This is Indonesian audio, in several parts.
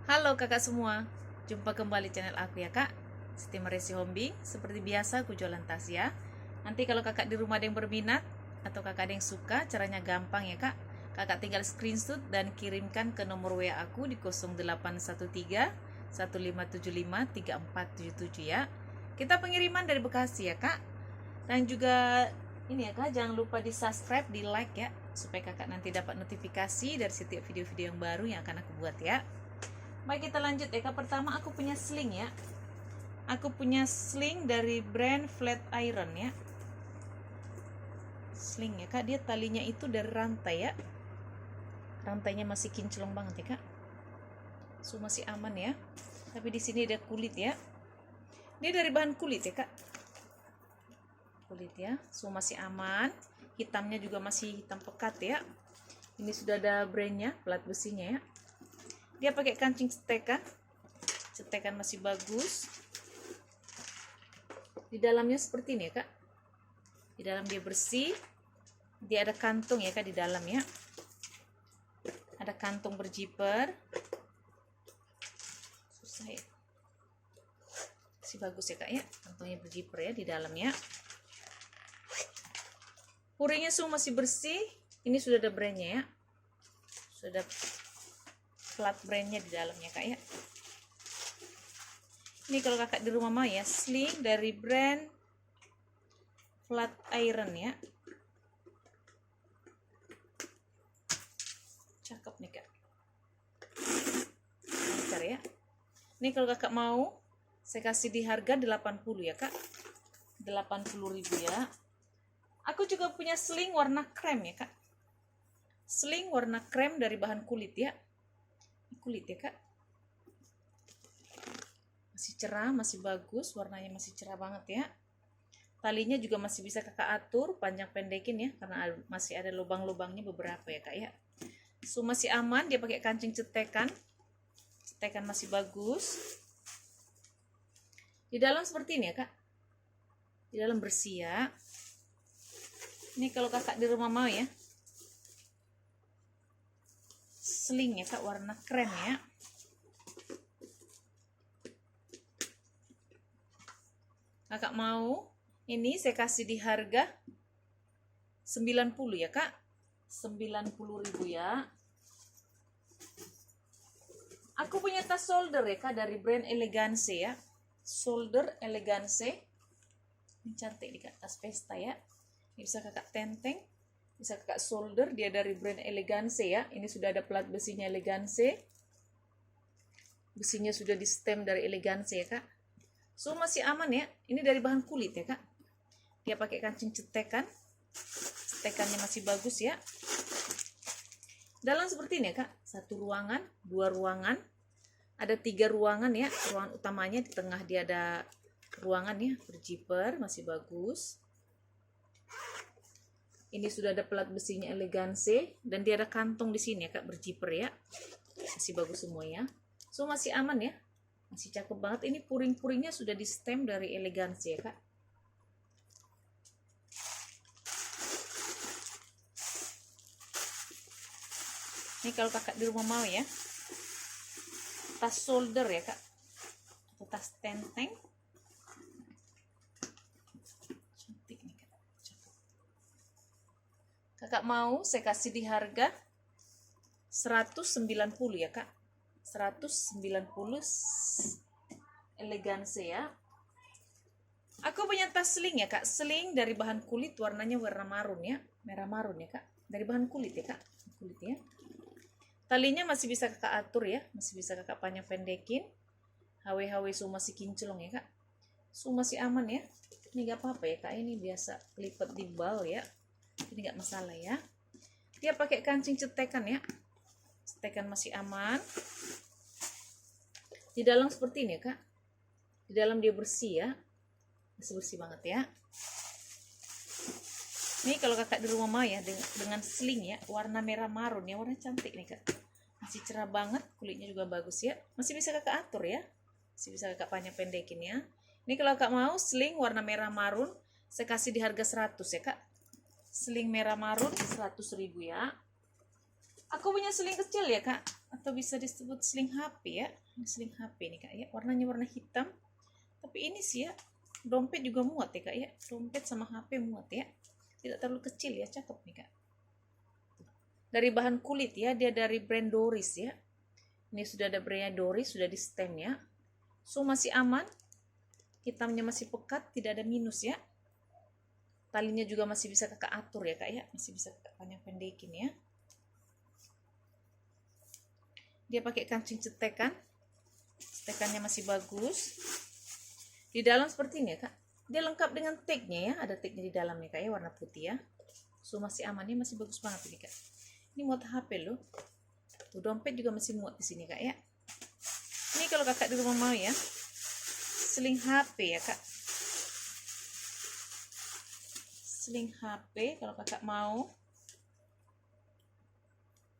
Halo kakak semua, jumpa kembali channel aku ya kak, Siti Maresi Hombing. Seperti biasa aku jualan tas ya. Nanti kalau kakak di rumah ada yang berminat atau kakak ada yang suka, caranya gampang ya kak. Kakak tinggal screenshot dan kirimkan ke nomor WA aku di 0813 1575 3477 ya. Kita pengiriman dari Bekasi ya kak. Dan juga ini ya kak, jangan lupa di subscribe, di like ya, supaya kakak nanti dapat notifikasi dari setiap video-video yang baru yang akan aku buat ya. Baik, kita lanjut ya kak. Pertama aku punya sling ya. Aku punya sling dari brand Flat Iron ya. Sling ya kak, dia talinya itu dari rantai ya. Rantainya masih kinclong banget ya kak. So masih aman ya. Tapi di sini ada kulit ya. Dia dari bahan kulit ya kak. Kulit ya. So masih aman. Hitamnya juga masih hitam pekat ya. Ini sudah ada brandnya, plat besinya ya. Dia pakai kancing cetekan. Cetekan masih bagus. Di dalamnya seperti ini ya kak. Di dalam dia bersih. Dia ada kantung ya kak di dalam ya. Ada kantung berjiper. Susah ya. Masih bagus ya kak ya. Kantungnya berjiper ya di dalamnya. Puringnya semua masih bersih. Ini sudah ada brandnya ya. Sudah plat brandnya di dalamnya kak ya. Ini kalau kakak di rumah mau ya, sling dari brand Flat Iron ya. Cakep nih kak. Lancar ya. Ini kalau kakak mau, saya kasih di harga 80 ya kak. 80.000 ya. Aku juga punya sling warna krem ya kak. Sling warna krem dari bahan kulit ya. Kulit ya kak. Masih cerah, masih bagus, warnanya masih cerah banget ya. Talinya juga masih bisa kakak atur panjang pendekin ya, karena masih ada lubang-lubangnya beberapa ya kak ya. So masih aman, dia pakai kancing cetekan. Cetekan masih bagus. Di dalam seperti ini ya kak. Di dalam bersih ya. Ini kalau kakak di rumah mau ya. Sling ya kak, warna krem ya. Kakak mau, ini saya kasih di harga 90 ya kak. 90.000 ya. Aku punya tas shoulder ya kak dari brand Elegance ya. Shoulder Elegance. Ini cantik nih kak, tas pesta ya. Ini bisa kakak tenteng, bisa kakak shoulder. Dia dari brand Elegance ya. Ini sudah ada plat besinya Elegance. Besinya sudah di stem dari Elegance ya kak. So masih aman ya. Ini dari bahan kulit ya kak. Dia pakai kancing cetekan. Cetekannya masih bagus ya. Dalam seperti ini ya kak. 1 ruangan, 2 ruangan. Ada 3 ruangan ya. Ruangan utamanya di tengah dia ada ruangan ya. Berjiper masih bagus. Ini sudah ada plat besinya Elegance. Dan dia ada kantong di sini ya kak. Berjiper ya. Masih bagus semua ya. So masih aman ya. Masih cakep banget. Ini puring-puringnya sudah di stem dari Elegance ya kak. Ini kalau kakak di rumah mau ya. Tas shoulder ya kak. Atau tas tenteng. Cantik nih kak. Cakep. Kakak mau saya kasih di harga 190 ya kak. 190 Elegance ya. Aku punya tas sling ya kak. Sling dari bahan kulit, warnanya warna marun ya. Merah marun ya kak. Dari bahan kulit ya kak. Kulit ya. Talinya masih bisa kakak atur ya. Masih bisa kakak panjang pendekin. HW so masih kinclong ya kak. So masih aman ya. Ini gak apa-apa ya kak. Ini biasa lipat di bal ya. Ini gak masalah ya. Dia pakai kancing cetekan ya. Cetekan masih aman. Di dalam seperti ini ya kak. Di dalam dia bersih ya. Masih bersih banget ya. Ini kalau kakak di rumah mau ya. Dengan sling ya. Warna merah marun ya. Warna cantik nih kak. Masih cerah banget. Kulitnya juga bagus ya. Masih bisa kakak atur ya. Masih bisa kakak panjang pendekin ya. Ini kalau kakak mau sling warna merah marun. Saya kasih di harga 100 ya kak. Sling merah marun 100.000 ya. Aku punya seling kecil ya kak, atau bisa disebut seling HP ya. Ini seling HP nih kak ya, warnanya warna hitam. Tapi ini sih ya, dompet juga muat ya kak ya. Dompet sama HP muat ya. Tidak terlalu kecil ya, cakep nih kak. Dari bahan kulit ya, dia dari brand Doris ya. Ini sudah ada brandnya Doris, sudah di stem ya. So masih aman, hitamnya masih pekat, tidak ada minus ya. Talinya juga masih bisa kakak atur ya kak ya, masih bisa kakak panjang pendekin ya. Dia pakai kancing cetekan, cetekannya masih bagus. Di dalam seperti ini ya kak, dia lengkap dengan tagnya ya, ada tagnya di dalamnya kak ya, warna putih ya. So masih aman, ini masih bagus banget ini kak. Ini muat HP loh. Tuh, dompet juga masih muat di sini kak ya. Ini kalau kakak di rumah mau ya, seling HP ya kak. Seling HP kalau kakak mau.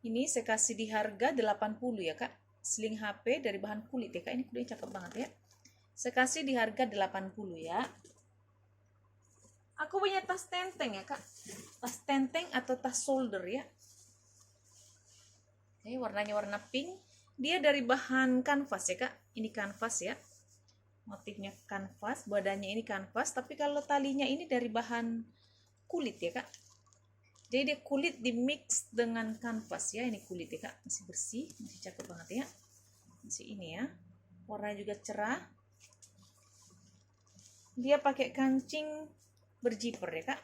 Ini saya kasih di harga 80 ya kak. Seling HP dari bahan kulit ya kak. Ini kulitnya cakep banget ya. Saya kasih di harga 80 ya. Aku punya tas tenteng ya kak. Tas tenteng atau tas shoulder ya. Ini warnanya warna pink. Dia dari bahan kanvas ya kak. Ini kanvas ya. Motifnya kanvas. Badannya ini kanvas. Tapi kalau talinya ini dari bahan kulit ya kak. Jadi dia kulit di mix dengan kanvas ya. Ini kulit ya kak, masih bersih, masih cakep banget ya. Masih ini ya, warnanya juga cerah. Dia pakai kancing berjiper ya kak.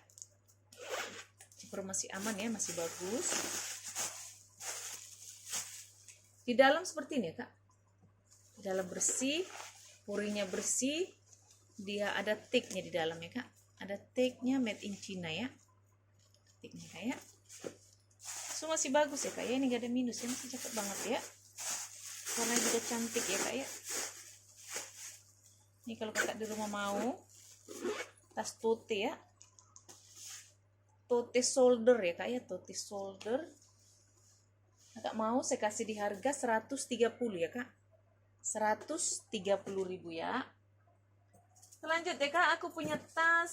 Jiper masih aman ya, masih bagus. Di dalam seperti ini ya kak. Di dalam bersih, porinya bersih. Dia ada tagnya di dalam ya kak. Ada tagnya made in China ya. Tagnya kayak. So masih bagus ya kak ya. Ini gak ada minus ya, masih cakep banget ya. Warnanya juga cantik ya kak ya. Ini kalau kakak di rumah mau tas tote ya. Tote shoulder ya kak ya. Tote shoulder. Kakak mau saya kasih di harga 130 ya kak. 130.000 ya. Selanjutnya kak, aku punya tas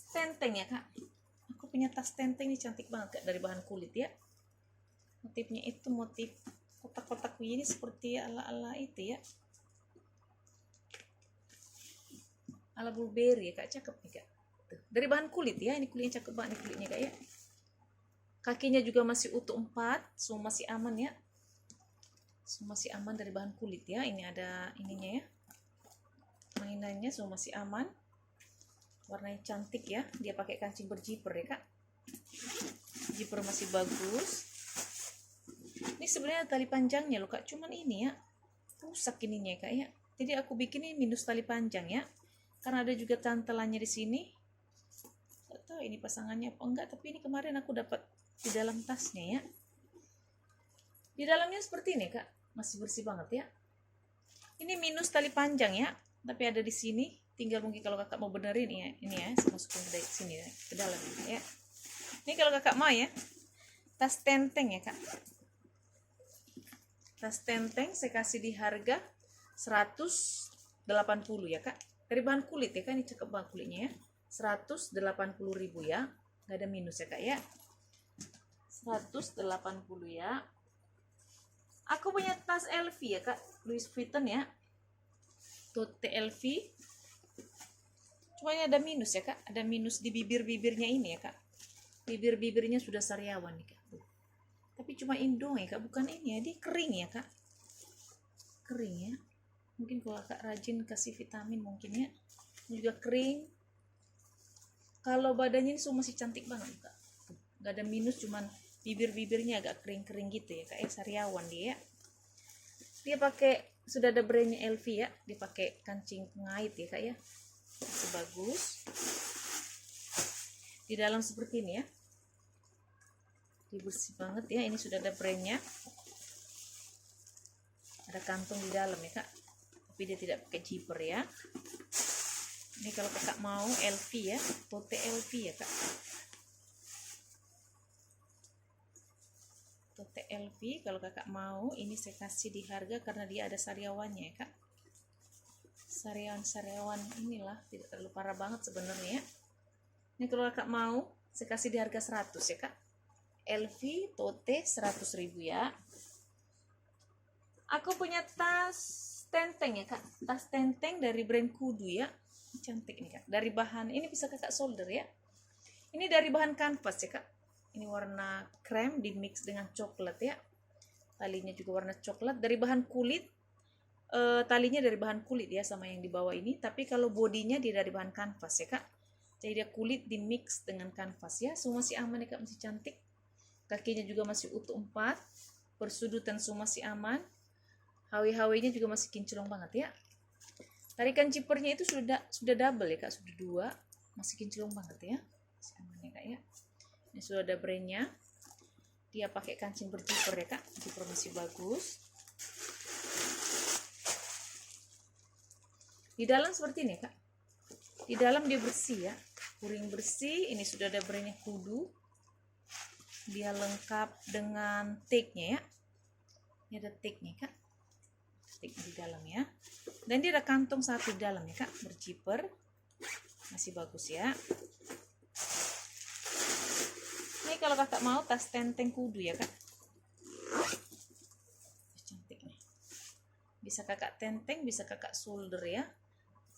tenteng ya kak. Aku punya tas tenteng ini cantik banget kak, dari bahan kulit ya. Motifnya itu motif kotak-kotak begini seperti ala-ala itu ya. Ala blueberry ya kak, cakep nih kak. Tuh, dari bahan kulit ya, ini kulitnya cakep banget nih kulitnya kak ya. Kakinya juga masih utuh 4, so masih aman ya. So masih aman dari bahan kulit ya. Ini ada ininya ya. Mainannya so masih aman. Warnanya cantik ya. Dia pakai kancing berjiper ya kak. Jiper masih bagus. Ini sebenarnya tali panjangnya loh kak. Cuman ini ya rusak ininya ya kak ya. Jadi aku bikin ini minus tali panjang ya. Karena ada juga tantelannya di sini. Gak tahu ini pasangannya apa enggak. Tapi ini kemarin aku dapat di dalam tasnya ya. Di dalamnya seperti ini kak. Masih bersih banget ya. Ini minus tali panjang ya. Tapi ada di sini, tinggal mungkin kalau kakak mau benerin ya, ini ya, saya masukin ke sini ya, ke dalam ya. Ini kalau kakak mau ya, tas tenteng ya kak. Tas tenteng saya kasih di harga 180 ya kak. Dari bahan kulit ya kak, ini cakep banget kulitnya ya. 180.000 ya, nggak ada minus ya kak ya. 180 ya. Aku punya tas LV ya kak, Louis Vuitton ya. Tote LV. Cuma ada minus ya kak, ada minus di bibir-bibirnya ini ya kak. Bibir-bibirnya sudah sariawan nih kak. Tuh. Tapi cuma indong ya kak, bukan ini ya, dia kering ya kak. Kering ya. Mungkin kalau kak rajin kasih vitamin mungkin ya. Ini juga kering. Kalau badannya ini masih cantik banget kak. Tuh. Gak ada minus, cuman bibir-bibirnya agak kering-kering gitu ya kak ya, sariawan dia ya. Dia pakai, sudah ada brandnya LV ya, dia pakai kancing pengait ya kak ya, masih bagus. Di dalam seperti ini ya, dia bersih banget ya. Ini sudah ada brandnya, ada kantong di dalam ya kak, tapi dia tidak pakai zipper ya. Ini kalau kakak mau LV ya, tote LV ya kak. Tote LV kalau kakak mau, ini saya kasih di harga karena dia ada sariawannya ya kak. Sariawan inilah, tidak terlalu parah banget sebenarnya ya. Ini kalau kakak mau, saya kasih di harga 100 ya kak. LV tote 100.000 ya. Aku punya tas tenteng ya kak, tas tenteng dari brand Kudu ya. Cantik nih kak, dari bahan ini bisa kakak solder ya. Ini dari bahan kanvas ya kak. Ini warna krem di mix dengan coklat ya. Talinya juga warna coklat, dari bahan kulit. Talinya dari bahan kulit ya, sama yang di bawah ini. Tapi kalau bodinya dia dari bahan kanvas ya kak. Jadi dia kulit di mix dengan kanvas ya. Semua masih aman ya kak, masih cantik. Kakinya juga masih utuh 4. Persudutan semua masih aman. Hawi-hawinya juga masih kinclong banget ya. Tarikan zippernya itu sudah double ya kak, sudah 2. Masih kinclong banget ya. Masih aman ya kak ya. Ini sudah ada brandnya. Dia pakai kancing berzipper ya kak. Zipper masih bagus. Di dalam seperti ini kak. Di dalam dia bersih ya. Kuring bersih. Ini sudah ada brandnya Kudu. Dia lengkap dengan tag-nya ya. Ini ada tag-nya kak. Tag di dalam ya. Dan dia ada kantong satu di dalam ya kak. Berzipper. Masih bagus ya. Ini kalau kakak mau tas tenteng Kudu ya kak. Cantik nih. Bisa kakak tenteng, bisa kakak solder ya.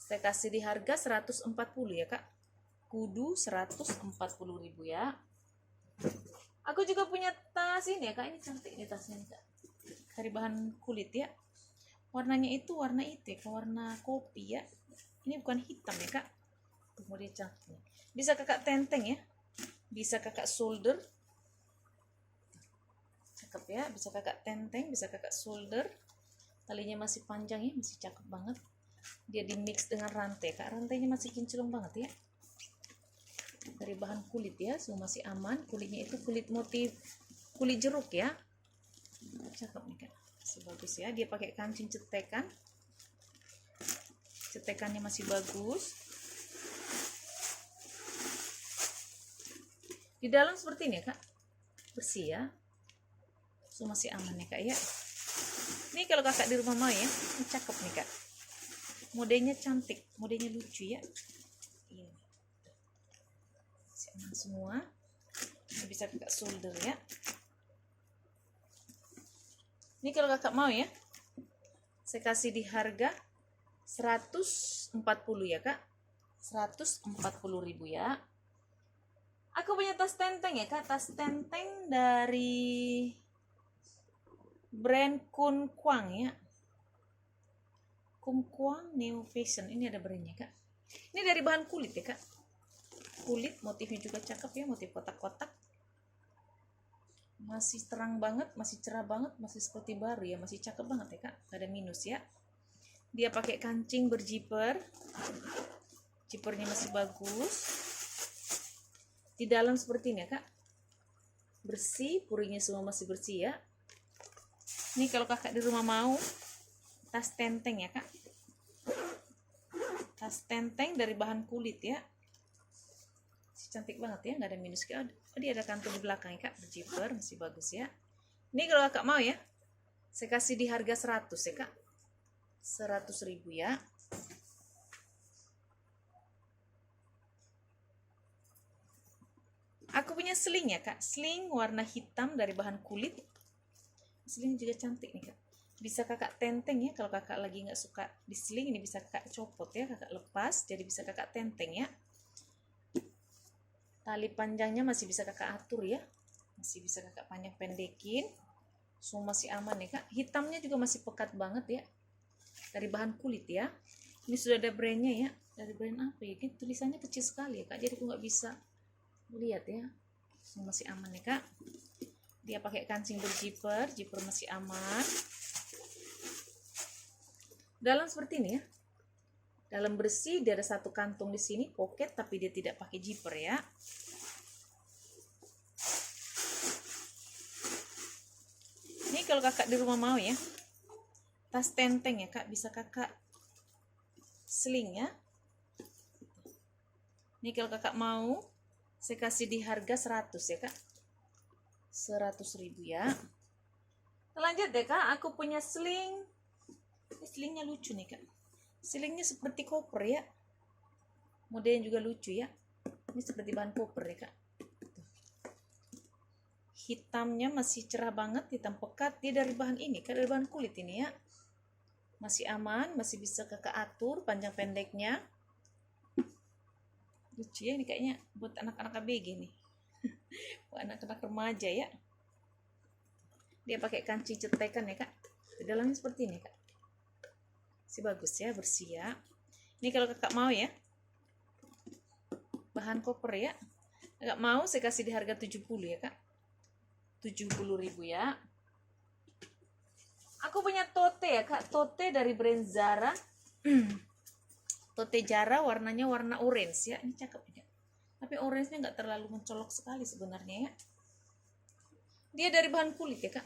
Saya kasih di harga 140 ya kak. Kudu 140.000 ya. Aku juga punya tas ini ya kak. Ini cantik nih tasnya nih kak. Dari bahan kulit ya. Warnanya itu warna itu ya, warna kopi ya. Ini bukan hitam ya kak. Tuh, dia cantik. Bisa kakak tenteng ya. Bisa kakak solder. Cakep ya. Bisa kakak tenteng, bisa kakak solder. Talinya masih panjang ya, masih cakep banget. Dia di mix dengan rantai kak. Rantainya masih kinclong banget ya. Dari bahan kulit ya, semua masih aman. Kulitnya itu kulit motif kulit jeruk ya. Cakep nih kak, masih bagus ya. Dia pakai kancing cetekan. Cetekannya masih bagus. Di dalam seperti ini ya kak, bersih ya. Semua masih aman ya kak ya. Ini kalau kakak di rumah mau ya, ini cakep nih kak. Modelnya cantik, modelnya lucu ya. Ini masih aman semua. Ini bisa kakak solder ya. Ini kalau kakak mau ya, saya kasih di harga 140 ya kak. 140.000 ya. Aku punya tas tenteng ya kak. Tas tenteng dari brand Kun Kwang ya. Kun Kwang New Fashion. Ini ada brandnya kak. Ini dari bahan kulit ya kak. Kulit, motifnya juga cakep ya. Motif kotak-kotak. Masih terang banget, masih cerah banget, masih seperti baru ya. Masih cakep banget ya kak. Gak ada minus ya. Dia pakai kancing berzipper. Zippernya masih bagus. Di dalam seperti ini ya kak. Bersih, puringnya semua masih bersih ya. Ini kalau kakak di rumah mau tas tenteng ya kak. Tas tenteng dari bahan kulit ya. Cantik banget ya, nggak ada minus. Oh, dia ada kantung di belakang ya kak, berzipper, masih bagus ya. Ini kalau kakak mau ya, saya kasih di harga 100 ya kak. 100.000 ya. Aku punya sling ya kak. Sling warna hitam dari bahan kulit. Sling juga cantik nih kak. Bisa kakak tenteng ya. Kalau kakak lagi nggak suka di sling, ini bisa kakak copot ya. Kakak lepas. Jadi bisa kakak tenteng ya. Tali panjangnya masih bisa kakak atur ya. Masih bisa kakak panjang pendekin. Semua masih aman ya kak. Hitamnya juga masih pekat banget ya. Dari bahan kulit ya. Ini sudah ada brandnya ya. Dari brand apa ya? Ini tulisannya kecil sekali ya kak. Jadi aku nggak bisa lihat ya. Semua masih aman ya kak. Dia pakai kancing berzipper, zipper masih aman. Dalam seperti ini ya. Dalam bersih, dia ada satu kantung di sini, pocket, tapi dia tidak pakai zipper ya. Ini kalau kakak di rumah mau ya. Tas tenteng ya kak, bisa kakak sling ya. Ini kalau kakak mau, saya kasih di harga 100 ya kak. 100.000 ya. Lanjut deh kak, aku punya sling. Ini slingnya lucu nih kak. Slingnya seperti koper ya. Modelnya juga lucu ya. Ini seperti bahan koper ya kak. hitamnya masih cerah banget, hitam pekat. Dia dari bahan ini, kan dari bahan kulit ini ya. Masih aman, masih bisa kakak atur panjang pendeknya. Lucu ya, ini kayaknya buat anak-anak ABG nih. Buat anak-anak remaja ya. Dia pakai kancing cetekan ya kak. Di dalamnya seperti ini kak. Masih bagus ya, bersih ya. Ini kalau kakak mau ya, bahan koper ya. Kakak mau saya kasih di harga 70 ya kak. 70.000 ya. Aku punya tote ya kak, tote dari brand Zara. Tote Zara warnanya warna orange ya. Ini cakep ya. Tapi orange-nya nggak terlalu mencolok sekali sebenarnya ya. Dia dari bahan kulit ya kak.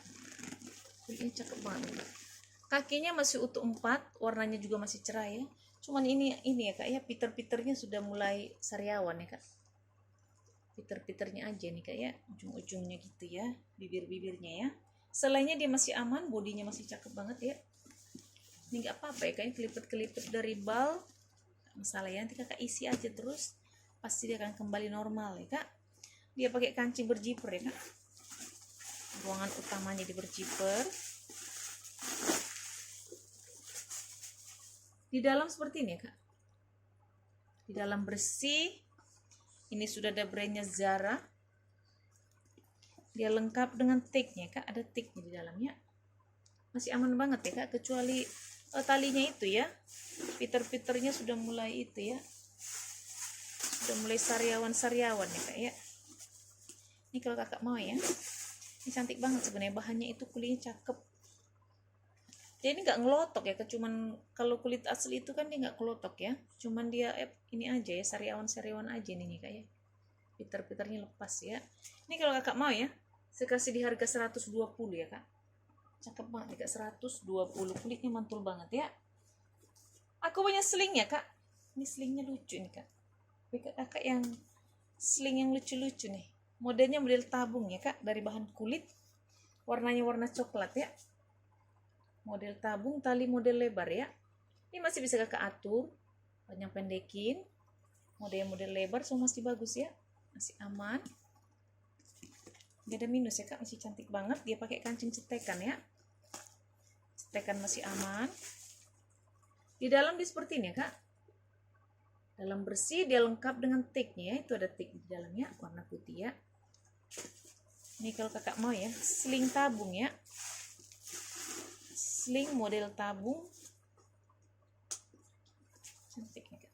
Kulitnya cakep banget. Kakinya masih utuh 4, warnanya juga masih cerah ya. Cuman ini ya kak ya, piter-piternya sudah mulai sariawan ya kak. Piter-piternya aja nih kak ya, ujung-ujungnya gitu ya, bibir-bibirnya ya. Selainnya dia masih aman, bodinya masih cakep banget ya. Ini nggak apa-apa ya kak, kelipet-kelipet dari bal masalah ya, nanti kakak isi aja terus pasti dia akan kembali normal ya kak. Dia pakai kancing berjiper ya kak. Ruangan utamanya di berjiper. Di dalam seperti ini ya kak. Di dalam bersih. Ini sudah ada brandnya Zara. Dia lengkap dengan tagnya kak, ada tagnya di dalamnya. Masih aman banget ya kak, kecuali talinya itu ya, piter-piternya sudah mulai itu ya, sudah mulai sariawan ya kak ya. Ini kalau kakak mau ya, ini cantik banget sebenarnya, bahannya itu kulitnya cakep. Dia ini nggak ngelotok ya kak, cuman kalau kulit asli itu kan dia nggak ngelotok ya, cuman dia ini aja ya, sariawan aja nih kak ya, piter-piternya lepas ya. Ini kalau kakak mau ya, saya kasih di harga 120 ya kak. Cakep banget kak, 120. Kulitnya mantul banget ya. Aku punya sling ya kak. Ini slingnya lucu nih kak. Kakak yang sling yang lucu-lucu nih. Modelnya model tabung ya kak, dari bahan kulit. Warnanya warna coklat ya. Model tabung, tali model lebar ya. Ini masih bisa kakak atur, panjang pendekin. Model lebar, semua masih bagus ya. Masih aman. Gak ada minus ya kak, masih cantik banget. Dia pakai kancing cetekan ya. Cetekan masih aman. Di dalam dia seperti ini ya kak. Dalam bersih, dia lengkap dengan tagnya ya. Itu ada tag di dalamnya, warna putih ya. Ini kalau kakak mau ya, sling tabung ya. Sling model tabung. Cantik ya kak.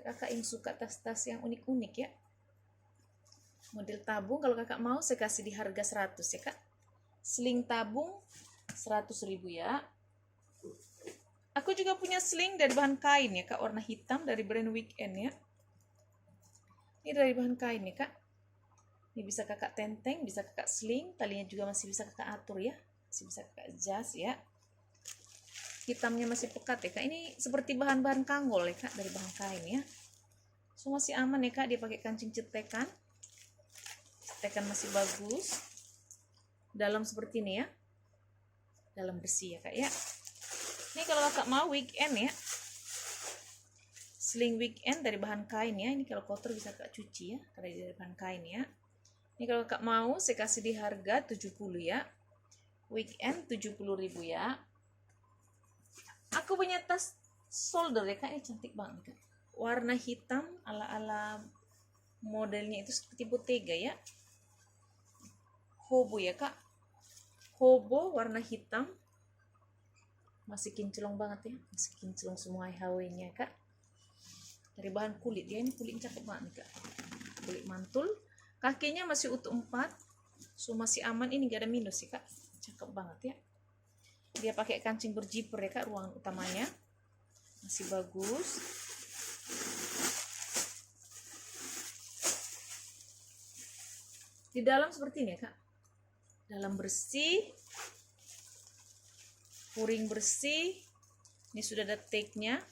Kakak yang suka tas-tas yang unik-unik ya. Model tabung, kalau kakak mau saya kasih di harga 100 ya kak. Sling tabung 100.000 ya. Aku juga punya sling dari bahan kain ya kak, warna hitam dari brand Weekend ya. Ini dari bahan kain ya kak. Ini bisa kakak tenteng, bisa kakak sling, talinya juga masih bisa kakak atur ya. Masih bisa kakak adjust ya. Hitamnya masih pekat ya kak. Ini seperti bahan-bahan kanggol ya kak, dari bahan kain ya. So masih aman ya kak, dia pakai kancing cetekan. Cetekan masih bagus. Dalam seperti ini ya. Dalam bersih ya kak ya. Ini kalau kakak mau Weekend ya. Sling Weekend dari bahan kain ya. Ini kalau kotor bisa kakak cuci ya, karena dari bahan kain ya. Ini kalau kakak mau saya kasih di harga 70 ya. Weekend 70.000 ya. Aku punya tas shoulder ya kak, ini cantik banget kak. Warna hitam ala-ala modelnya itu seperti Bottega ya. Hobo ya kak. Hobo warna hitam. Masih kinclong banget ya. Masih kinclong semua HW-nya kak. Dari bahan kulit ya. Ini kulitnya cakep banget kak. Kulit mantul. Kakinya masih utuh 4. So masih aman. Ini gak ada minus ya kak. Cakep banget ya. Dia pakai kancing berjiper ya kak. Ruangan utamanya. Masih bagus. Di dalam seperti ini ya kak. Dalam bersih, puring bersih. Ini sudah ada tagnya,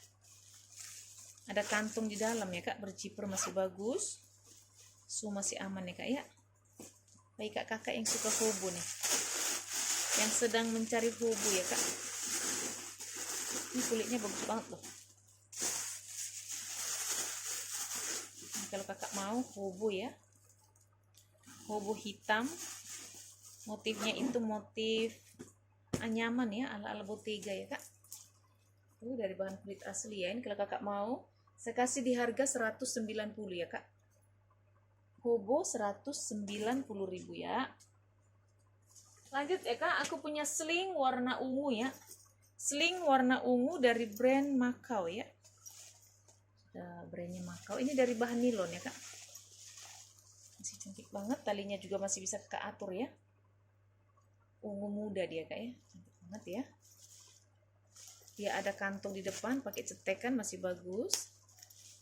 ada kantung di dalam ya kak, berjiper masih bagus. So masih aman ya kak ya. Baik kakak yang suka hobo nih, yang sedang mencari hobo ya kak. Ini kulitnya bagus banget loh. Ini kalau kakak mau hobo ya. hobo hitam. Motifnya itu motif anyaman ya, ala-ala Bottega ya kak. Dari bahan kulit asli ya. Ini kalau kakak mau, saya kasih di harga 190 ya kak. Hobo 190.000 ya. Lanjut ya kak, aku punya sling warna ungu ya. Sling warna ungu dari brand Macau ya. Brandnya Macau. Ini dari bahan nilon ya kak. Masih cantik banget, talinya juga masih bisa kakak atur ya. Ungu muda dia kak ya, cantik banget ya. Dia ada kantong di depan pakai cetekan masih bagus.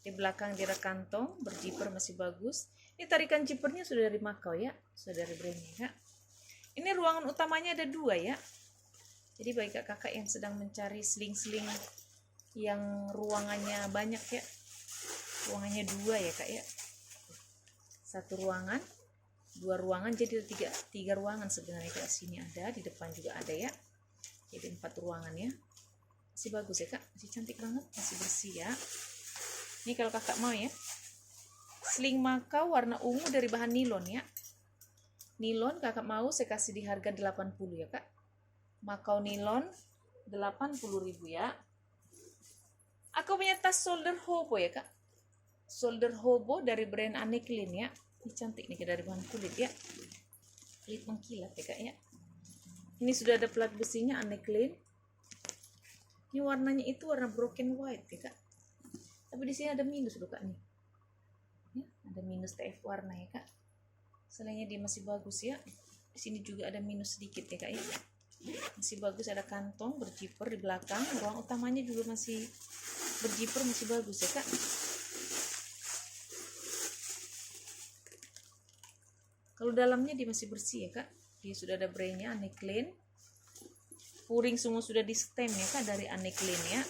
Di belakang dia ada kantong berjiper masih bagus. Ini tarikan jipernya sudah dari Macau ya, sudah dari brandnya kak. Ini ruangan utamanya ada 2 ya. Jadi bagi kakak yang sedang mencari sling-sling yang ruangannya banyak ya, ruangannya 2 ya kak ya. 1 ruangan, 2 ruangan, jadi ada 3 ruangan sebenarnya kak. Sini ada, di depan juga ada ya. Jadi 4 ruangan ya. Masih bagus ya kak, masih cantik banget, masih bersih ya. Ini kalau kakak mau ya, sling Macau warna ungu dari bahan nilon ya. Nilon kakak mau saya kasih di harga 80 ya kak. Macau nilon 80.000 ya. Aku punya tas shoulder hobo ya kak. Shoulder hobo dari brand Anne Klein ya. Ini cantik nih dari bahan kulit ya. Kulit mengkilat ya kak ya. Ini sudah ada plat besinya Anne Klein. Ini warnanya itu warna broken white ya kak. Tapi di sini ada minus loh kak nih. Ya, ada minus TF warna ya kak. Selainnya dia masih bagus ya. Di sini juga ada minus sedikit ya kak ya. Masih bagus, ada kantong berjiper di belakang. Ruang utamanya juga masih berjiper, masih bagus ya kak. Kalau dalamnya dia masih bersih ya kak. Dia sudah ada brandnya Anne Klein. Puring semua sudah di stem ya kak dari Anne Klein ya.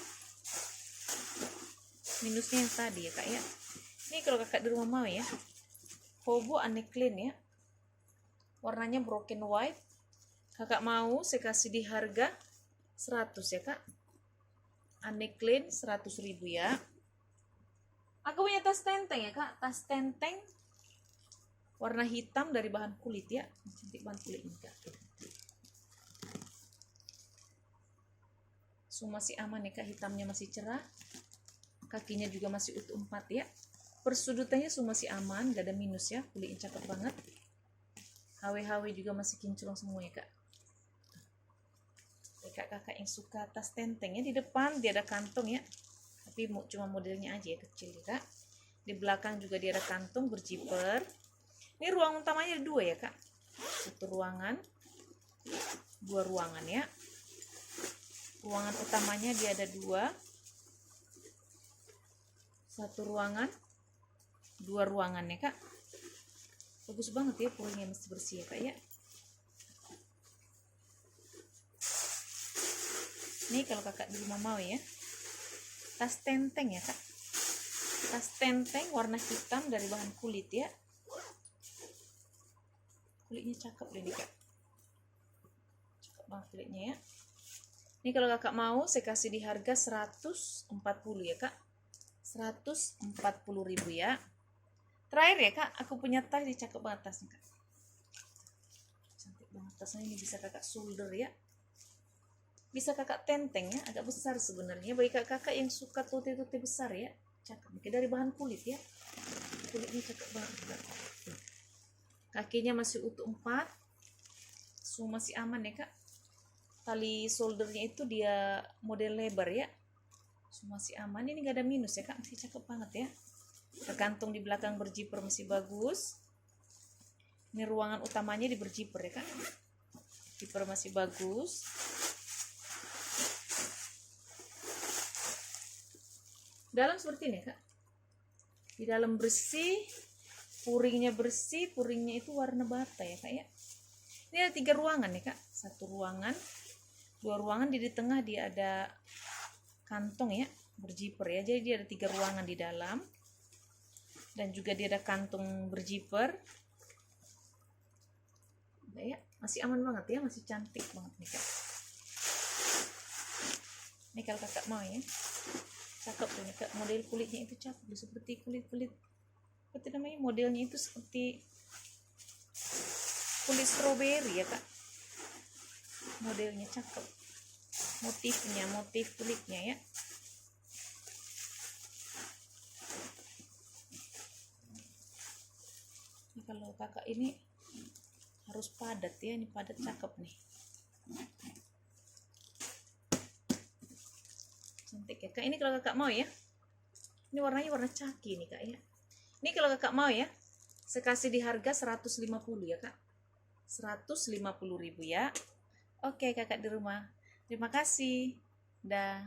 Minusnya yang tadi ya kak ya. Ini kalau kakak di rumah mau ya, hobo Anne Klein ya. Warnanya broken white. Kakak mau saya kasih di harga 100 ya kak. Anne Klein 100.000 ya. Aku punya tas tenteng ya kak. Tas tenteng warna hitam dari bahan kulit ya. Cantik bahan kulit ini kak. Masih aman ya kak, hitamnya masih cerah. Kakinya juga masih utuh 4 ya. Persudutannya masih aman, gak ada minus ya. Kulitnya cakep banget. HW juga masih kinclong semua ya kak. Kakak-kakak yang suka tas tenteng ya, di depan dia ada kantong ya. Tapi cuma modelnya aja ya, kecil ya kak. Di belakang juga dia ada kantong berjiper. Ini ruang utamanya ada 2 ya kak. 1 ruangan, 2 ruangan ya. Ruangan utamanya dia ada 2. 1 ruangan, 2 ruangan ya kak. Bagus banget ya, puringnya masih bersih ya kak ya. Ini kalau kakak di rumah mau ya, tas tenteng ya kak. Tas tenteng warna hitam dari bahan kulit ya. Kulitnya cakep deh nih kak. Cakep banget kulitnya ya. Ini kalau kakak mau saya kasih di harga 140 ya kak. 140.000 ya. Terakhir ya kak, aku punya tas, ini cakep banget tasnya kak. Cantik banget tasnya, ini bisa kakak shoulder ya. Bisa kakak tenteng ya, agak besar sebenarnya. Bagi kakak yang suka tuti-tuti besar ya, cakep. Dari bahan kulit ya. Kulitnya cakep banget kak. Kakinya masih utuh 4. Masih aman ya kak. Tali shouldernya itu dia model lebar ya. Masih aman, ini gak ada minus ya kak, masih cakep banget ya. Tergantung di belakang berjiper masih bagus. Ini ruangan utamanya di berjiper ya kak. Jiper masih bagus. Dalam seperti ini ya kak. Di dalam bersih, puringnya bersih, puringnya itu warna bata ya kak ya. Ini ada 3 ruangan ya kak. 1 ruangan, 2 ruangan, di tengah dia ada kantong ya, berjiper ya. Jadi dia ada 3 ruangan di dalam. Dan juga dia ada kantong berjiper. Nah, ya, masih aman banget ya, masih cantik banget nih kak. Ini kalau kakak mau ya, cakep tuh nih kak. Model kulitnya itu cakep, seperti kulit-kulit, apa namanya, modelnya itu seperti kulit stroberi ya kak, modelnya cakep, motif kulitnya ya. Ini kalau kakak ini harus padat ya, ini padat cakep nih, cantik ya kak. Ini kalau kakak mau ya, ini warnanya warna caki nih kak ya. Ini kalau kakak mau ya, saya kasih di harga 150 ya kak, 150.000 ya. Oke kakak di rumah, terima kasih, dah.